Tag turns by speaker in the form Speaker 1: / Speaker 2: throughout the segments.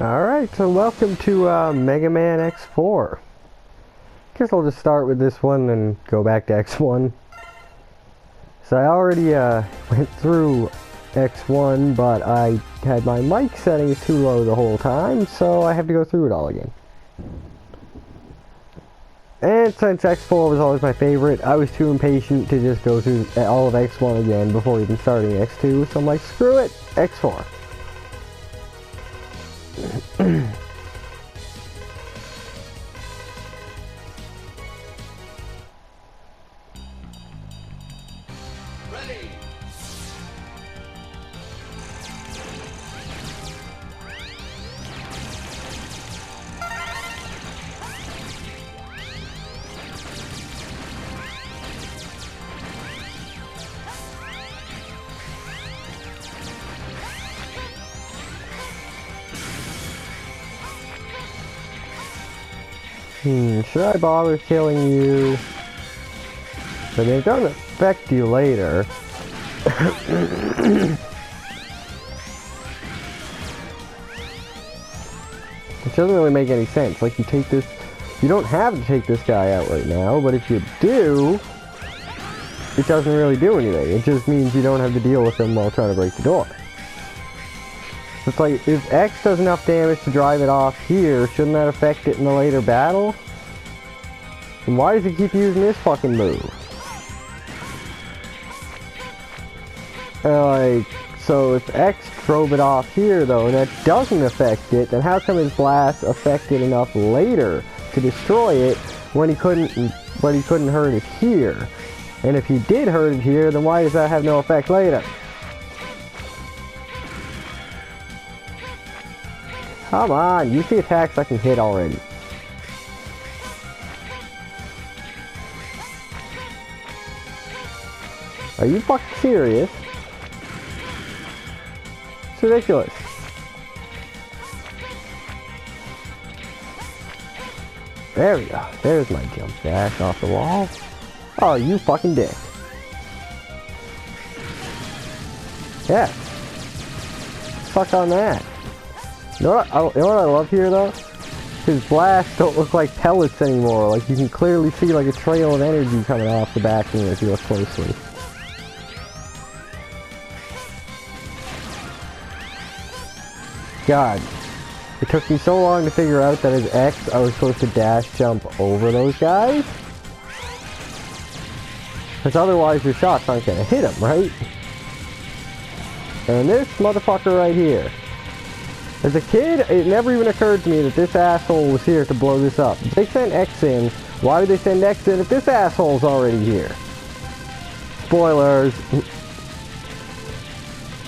Speaker 1: Alright, so welcome to Mega Man X4. Guess I'll just start with this one and go back to X1. So I already went through X1, but I had my mic settings too low the whole time, so I have to go through it all again. And since X4 was always my favorite, I was too impatient to just go through all of X1 again before even starting X2, so I'm like, screw it, X4.
Speaker 2: Ready.
Speaker 1: Should I bother killing you? I mean, it doesn't affect you later. Which doesn't really make any sense. Like, you take this... You don't have to take this guy out right now, but if you do... It doesn't really do anything. It just means you don't have to deal with him while trying to break the door. It's like, if X does enough damage to drive it off here, shouldn't that affect it in the later battle? And why does it keep using this fucking move? So if X drove it off here though, and that doesn't affect it, then how come his blast affected enough later to destroy it when he couldn't hurt it here? And if he did hurt it here, then why does that have no effect later? Come on, use the attacks I can hit already. Are you fucking serious? It's ridiculous. There we go. There's my jump dash off the wall. Oh, you fucking dick. Yeah. Fuck on that. You know what I love here though? His blasts don't look like pellets anymore. Like, you can clearly see like a trail of energy coming off the back of him if you look closely. God, it took me so long to figure out that as X I was supposed to dash jump over those guys. Because otherwise your shots aren't gonna hit him, right? And this motherfucker right here. As a kid, it never even occurred to me that this asshole was here to blow this up. If they sent X in, why would they send X in if this asshole's already here? Spoilers.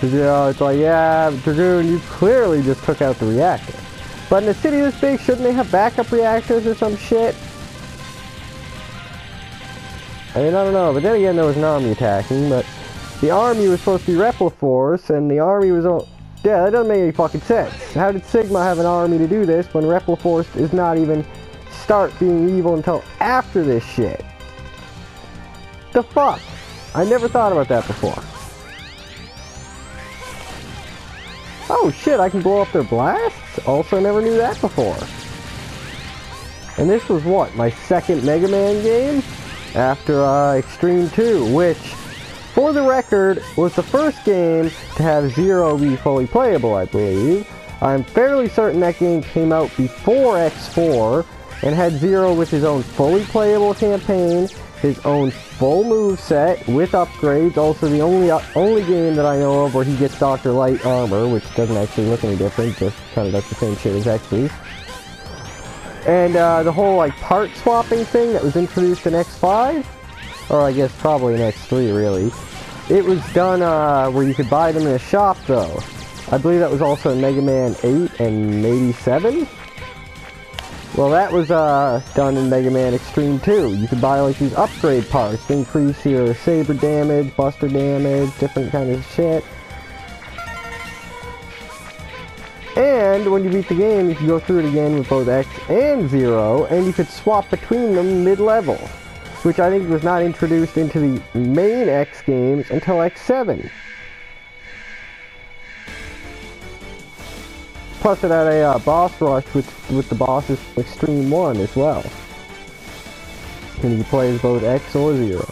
Speaker 1: You know, it's like, yeah, Dragoon, you clearly just took out the reactor. But in a city this big, shouldn't they have backup reactors or some shit? I mean, I don't know, but then again, there was an army attacking, but the army was supposed to be Repliforce, and the army was all... Yeah, that doesn't make any fucking sense. How did Sigma have an army to do this when Repliforce does not even start being evil until after this shit? The fuck? I never thought about that before. Oh shit, I can blow up their blasts? Also never knew that before. And this was what, my second Mega Man game? After Extreme 2, which, for the record, was the first game to have Zero be fully playable, I believe. I'm fairly certain that game came out before X4, and had Zero with his own fully playable campaign, his own full moveset with upgrades, also the only game that I know of where he gets Dr. Light armor, which doesn't actually look any different, just kind of does the same shit as X's. And the whole like part swapping thing that was introduced in X5, or I guess probably in X3 really, it was done where you could buy them in a shop though. I believe that was also in Mega Man 8 and maybe 7? Well, that was done in Mega Man Extreme 2. You could buy like these upgrade parts to increase your saber damage, buster damage, different kind of shit. And when you beat the game, you can go through it again with both X and Zero, and you could swap between them mid-level, which I think was not introduced into the main X games until X7. Plus it had a boss rush with the bosses from Extreme 1 as well. And you play as both X or Zero.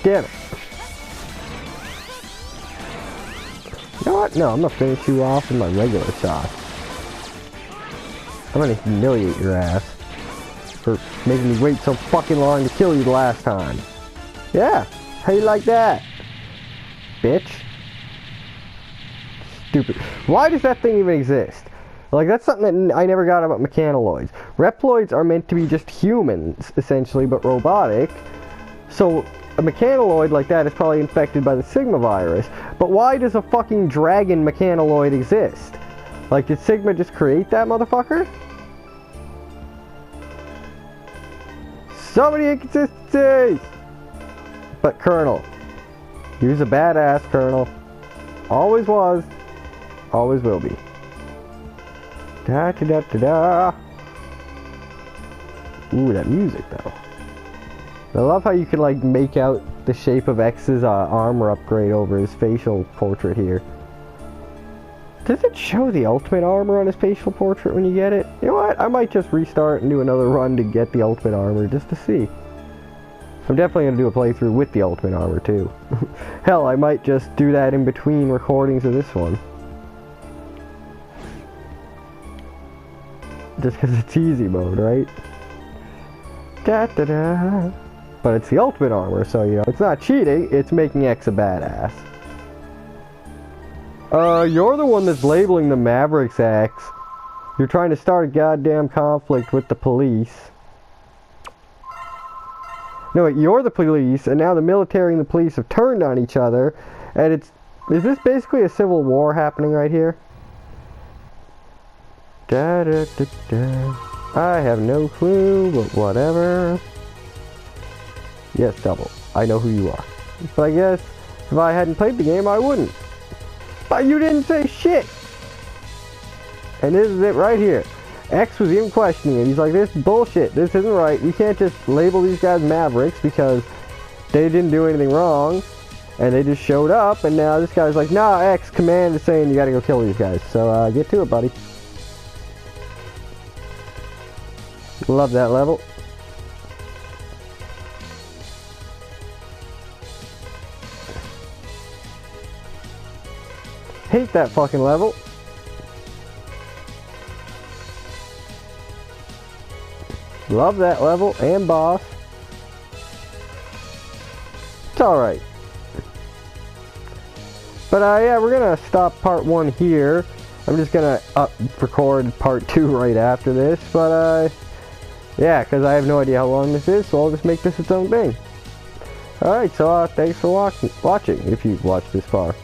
Speaker 1: Damn it. You know what? No, I'm gonna finish you off with my regular shot. I'm gonna humiliate your ass for making me wait so fucking long to kill you the last time. Yeah, how you like that? Bitch. Stupid. Why does that thing even exist? Like, that's something that I never got about mechanoids. Reploids are meant to be just humans, essentially, but robotic. So, a mechanoid like that is probably infected by the Sigma virus. But why does a fucking dragon mechanoid exist? Like, did Sigma just create that motherfucker? So many inconsistencies! But Colonel, he was a badass Colonel. Always was. Always will be. Da da da da da. Ooh, that music though. I love how you can like make out the shape of X's armor upgrade over his facial portrait here. Does it show the ultimate armor on his facial portrait when you get it? You know what? I might just restart and do another run to get the ultimate armor just to see. I'm definitely going to do a playthrough with the ultimate armor too. Hell, I might just do that in between recordings of this one. Just because it's easy mode, right? Da da da. But it's the ultimate armor, so you know, it's not cheating, it's making X a badass. You're the one that's labeling the Mavericks, X. You're trying to start a goddamn conflict with the police. No, wait, you're the police, and now the military and the police have turned on each other, and is this basically a civil war happening right here? Da da da da. I have no clue, but whatever. Yes, Double. I know who you are. But I guess if I hadn't played the game, I wouldn't. But you didn't say shit! And this is it right here. X was even questioning it. He's like, this is bullshit. This isn't right. We can't just label these guys Mavericks because they didn't do anything wrong. And they just showed up. And now this guy's like, nah, X, command is saying you gotta go kill these guys. So, get to it, buddy. Love that level. Hate that fucking level. Love that level and boss. It's alright. But yeah, we're gonna stop part 1 here. I'm just gonna record part 2 right after this. But yeah, because I have no idea how long this is, so I'll just make this its own thing. Alright, so thanks for watching, if you've watched this far.